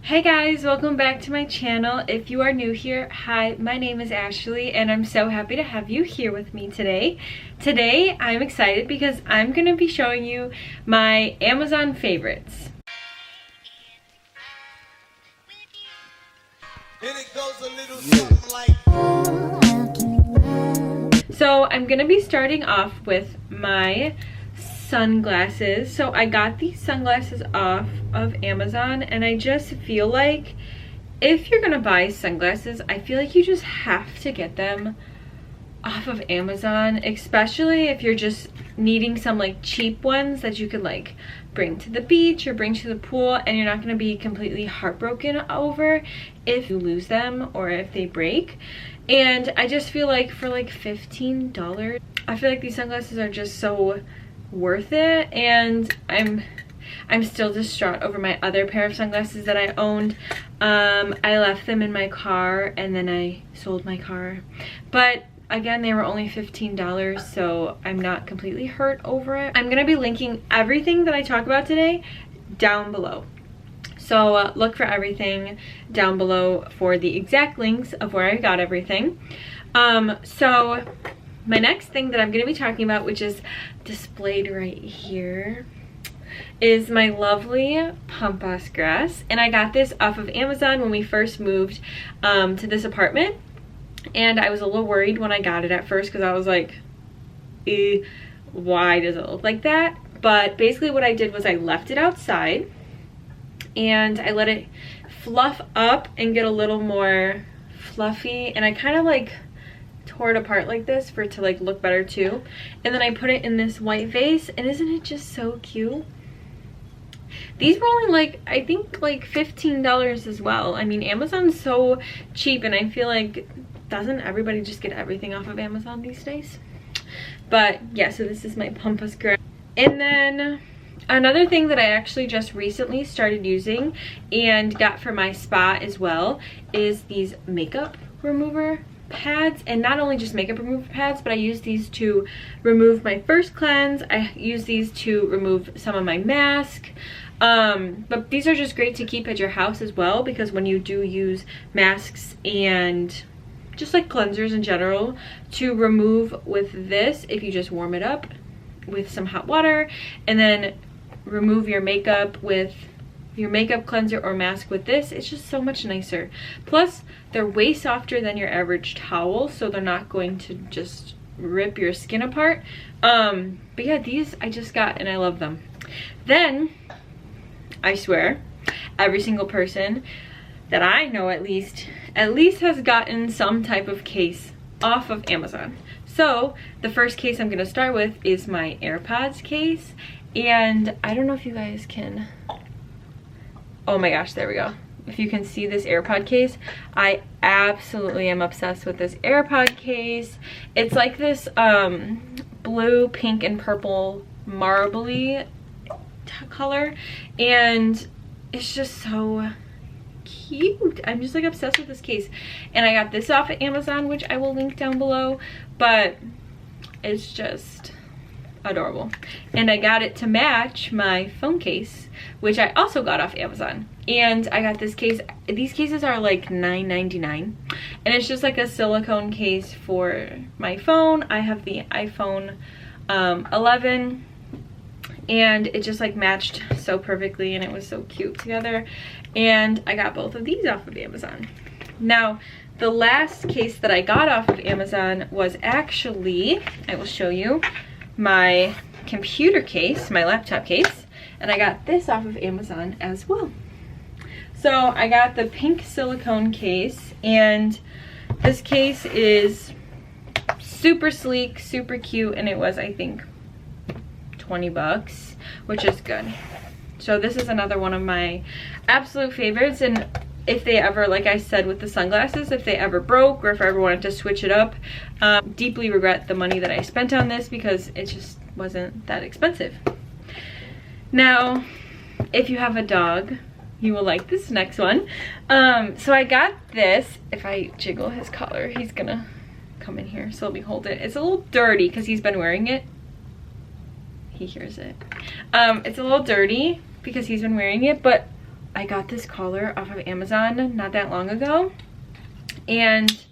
Hey guys, welcome back to my channel. If you are new here, hi, my name is Ashley and I'm so happy to have you here with me today. Today I'm excited because I'm going to be showing you my Amazon favorites. And it goes a little something like... So I'm going to be starting off with my sunglasses. So I got these sunglasses off of Amazon and I just feel like if you're gonna buy sunglasses, I feel like you just have to get them off of Amazon, especially if you're just needing some like cheap ones that you could like bring to the beach or bring to the pool and you're not gonna be completely heartbroken over if you lose them or if they break. And I just feel like for like $15, I feel like these sunglasses are just so worth it. And I'm still distraught over my other pair of sunglasses that I owned. I left them in my car and then I sold my car, but again they were only $15, so I'm not completely hurt over it. I'm gonna be linking everything that I talk about today down below, so look for everything down below for the exact links of where I got everything. So my next thing that I'm going to be talking about, which is displayed right here, is my lovely pampas grass. And I got this off of Amazon when we first moved to this apartment. And I was a little worried when I got it at first because I was like, why does it look like that? But basically what I did was I left it outside and I let it fluff up and get a little more fluffy. And I kind of like tore it apart like this for it to like look better too, and then I put it in this white vase, and isn't it just so cute? These were only like, I think like $15 as well. I mean, Amazon's so cheap, and I feel like doesn't everybody just get everything off of Amazon these days? But yeah, so this is my pampas grass. And then another thing that I actually just recently started using and got for my spa as well is these makeup remover pads. And not only just makeup remover pads, but I use these to remove my first cleanse. I use these to remove some of my mask. But these are just great to keep at your house as well, because when you do use masks and just like cleansers in general, to remove with this, if you just warm it up with some hot water and then remove your makeup with your makeup cleanser or mask with this, it's just so much nicer. Plus they're way softer than your average towel, so they're not going to just rip your skin apart. But yeah, these I just got and I love them. Then I swear every single person that I know at least has gotten some type of case off of Amazon. So the first case I'm gonna start with is my AirPods case, and I don't know if you guys can, oh my gosh, there we go. If you can see this AirPod case, I absolutely am obsessed with this AirPod case. It's like this blue, pink, and purple marbly color, and it's just so cute. I'm just like obsessed with this case. And I got this off of Amazon, which I will link down below, but it's just adorable. And I got it to match my phone case, which I also got off Amazon. And I got this case. These cases are like $9.99, and it's just like a silicone case for my phone. I have the iPhone 11, and it just like matched so perfectly, and it was so cute together. And I got both of these off of Amazon. Now the last case that I got off of Amazon was actually, I will show you, my computer case, my laptop case, and I got this off of Amazon as well. So I got the pink silicone case, and this case is super sleek, super cute, and it was, I think, 20 bucks, which is good. So this is another one of my absolute favorites, and if they ever, like I said with the sunglasses, if they ever broke or if I ever wanted to switch it up, deeply regret the money that I spent on this because it just wasn't that expensive. Now, if you have a dog, you will like this next one. So I got this. If I jiggle his collar, he's gonna come in here, so let me hold it. It's a little dirty because he's been wearing it. He hears it. It's a little dirty because he's been wearing it, but I got this collar off of Amazon not that long ago, and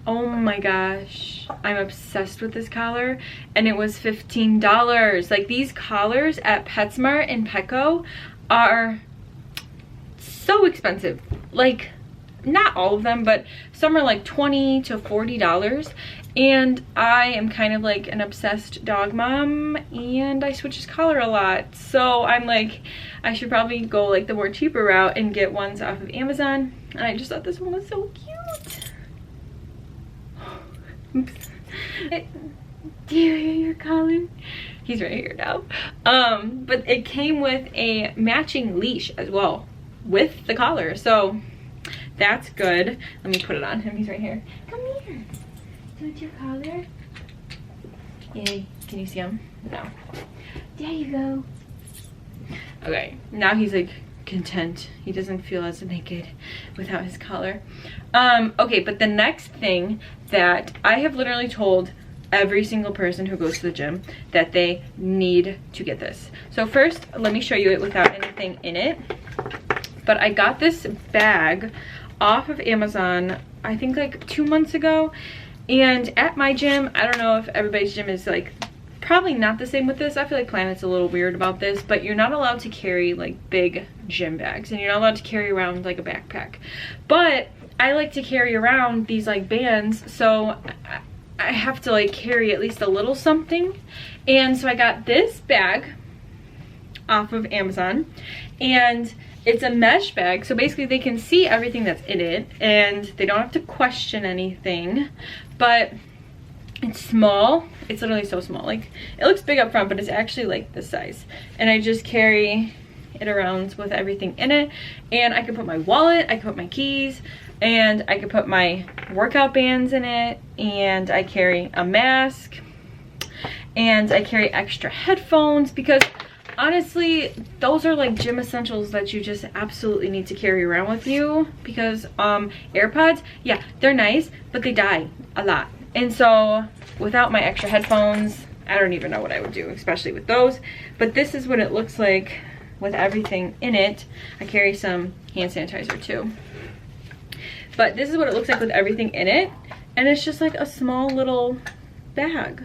oh my gosh, I'm obsessed with this collar, and it was $15. Like, these collars at PetSmart and Petco are so expensive. Like, not all of them, but some are like $20 to $40. And I am kind of like an obsessed dog mom, and I switch his collar a lot. So I'm like, I should probably go like the more cheaper route and get ones off of Amazon. And I just thought this one was so cute. Oops. Do you hear your collar? He's right here now. But it came with a matching leash as well with the collar, so that's good. Let me put it on him. He's right here. Come here. Do your collar. Yay. Can you see him? No. There you go. Okay. Now he's like content. He doesn't feel as naked without his collar. Okay, but the next thing that I have literally told every single person who goes to the gym that they need to get this. So first, let me show you it without anything in it. But I got this bag off of Amazon, I think like 2 months ago. And at my gym, I don't know if everybody's gym is like, probably not the same with this. I feel like Planet's a little weird about this, but you're not allowed to carry like big gym bags, and you're not allowed to carry around like a backpack. But I like to carry around these like bands, so I have to like carry at least a little something. And so I got this bag off of Amazon, and it's a mesh bag, so basically they can see everything that's in it and they don't have to question anything. But it's small. It's literally so small. Like, it looks big up front, but it's actually like this size. And I just carry it around with everything in it. And I can put my wallet, I can put my keys, and I can put my workout bands in it. And I carry a mask, and I carry extra headphones, because honestly, those are like gym essentials that you just absolutely need to carry around with you. Because AirPods, yeah, they're nice, but they die a lot. And so without my extra headphones, I don't even know what I would do, especially with those. But this is what it looks like with everything in it. I carry some hand sanitizer too. But this is what it looks like with everything in it. And it's just like a small little bag.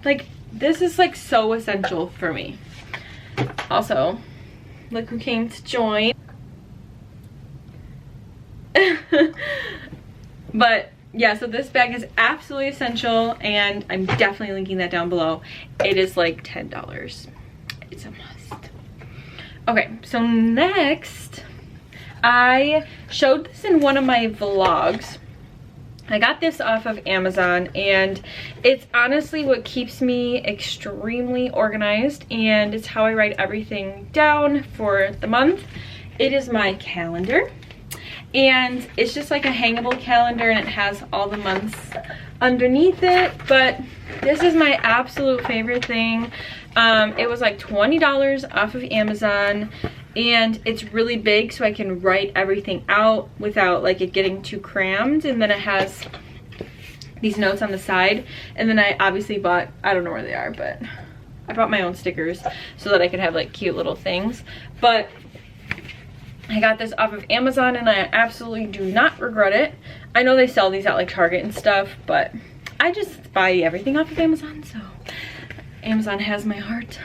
Like, this is like so essential for me. Also, look who came to join. But yeah, so this bag is absolutely essential, and I'm definitely linking that down below. It is like $10. It's a must. Okay, so next, I showed this in one of my vlogs. I got this off of Amazon, and it's honestly what keeps me extremely organized, and it's how I write everything down for the month. It is my calendar, and it's just like a hangable calendar, and it has all the months underneath it. But this is my absolute favorite thing. It was like $20 off of Amazon, and it's really big, so I can write everything out without like it getting too crammed. And then it has these notes on the side, and then I obviously bought, I don't know where they are, but I bought my own stickers so that I could have like cute little things. But I got this off of Amazon, and I absolutely do not regret it. I know they sell these at like Target and stuff, but I just buy everything off of Amazon, so Amazon has my heart.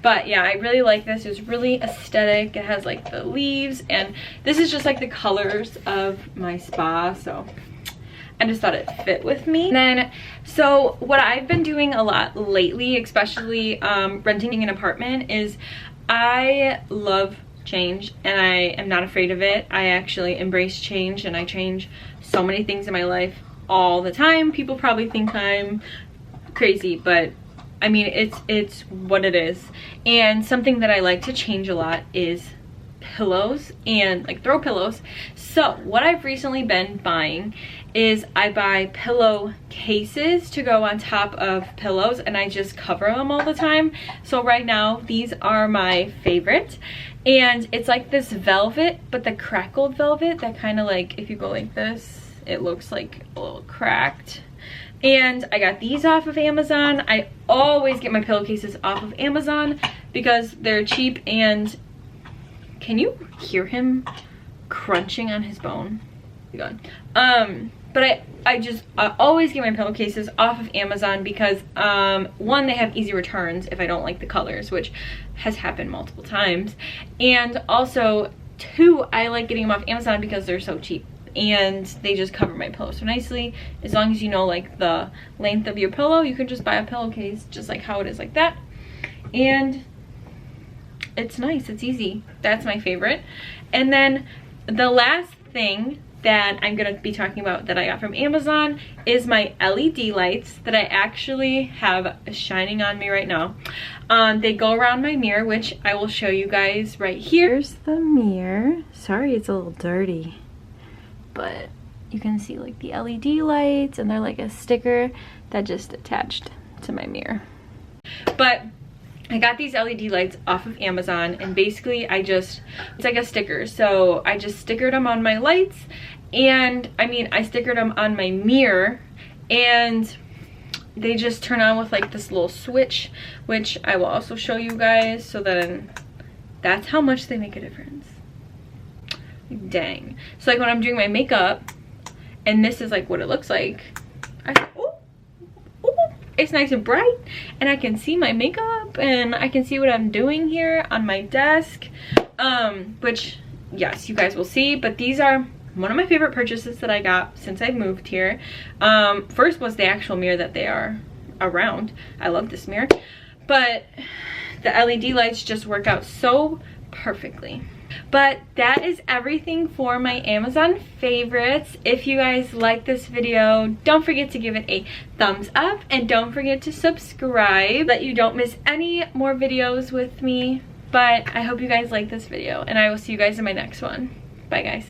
But yeah, I really like this. It's really aesthetic. It has like the leaves, and this is just like the colors of my spa, so I just thought it fit with me. And then, so what I've been doing a lot lately, especially renting an apartment, is I love change, and I am not afraid of it. I actually embrace change, and I change so many things in my life all the time. People probably think I'm crazy, but I mean, it's what it is. And something that I like to change a lot is pillows, and like throw pillows. So what I've recently been buying is I buy pillow cases to go on top of pillows, and I just cover them all the time. So right now, these are my favorite. And it's like this velvet, but the crackled velvet that kind of like, if you go like this, it looks like a little cracked. And I got these off of Amazon. I always get my pillowcases off of Amazon because they're cheap and Can you hear him crunching on his bone? Gone. But I always get my pillowcases off of Amazon because one, they have easy returns if I don't like the colors, which has happened multiple times, and also two, I like getting them off Amazon because they're so cheap and they just cover my pillow so nicely. As long as you know like the length of your pillow, you can just buy a pillowcase just like how it is like that, and it's nice, it's easy. That's my favorite. And then the last thing that I'm gonna be talking about that I got from Amazon is my LED lights that I actually have shining on me right now. They go around my mirror, which I will show you guys right here. Here's the mirror. Sorry it's a little dirty, but you can see like the LED lights, and they're like a sticker that just attached to my mirror. But I got these LED lights off of Amazon, and basically it's like a sticker. So I just stickered them on my lights, and I stickered them on my mirror, and they just turn on with like this little switch, which I will also show you guys, so then that's how much they make a difference. Dang. So like when I'm doing my makeup, and this is like what it looks like, I thought, oh, it's nice and bright, and I can see my makeup, and I can see what I'm doing here on my desk, which yes, you guys will see. But these are one of my favorite purchases that I got since I moved here. First was the actual mirror that they are around. I love this mirror, but the LED lights just work out so perfectly. But that is everything for my Amazon favorites. If you guys like this video, don't forget to give it a thumbs up, and don't forget to subscribe so that you don't miss any more videos with me. But I hope you guys like this video, and I will see you guys in my next one. Bye guys.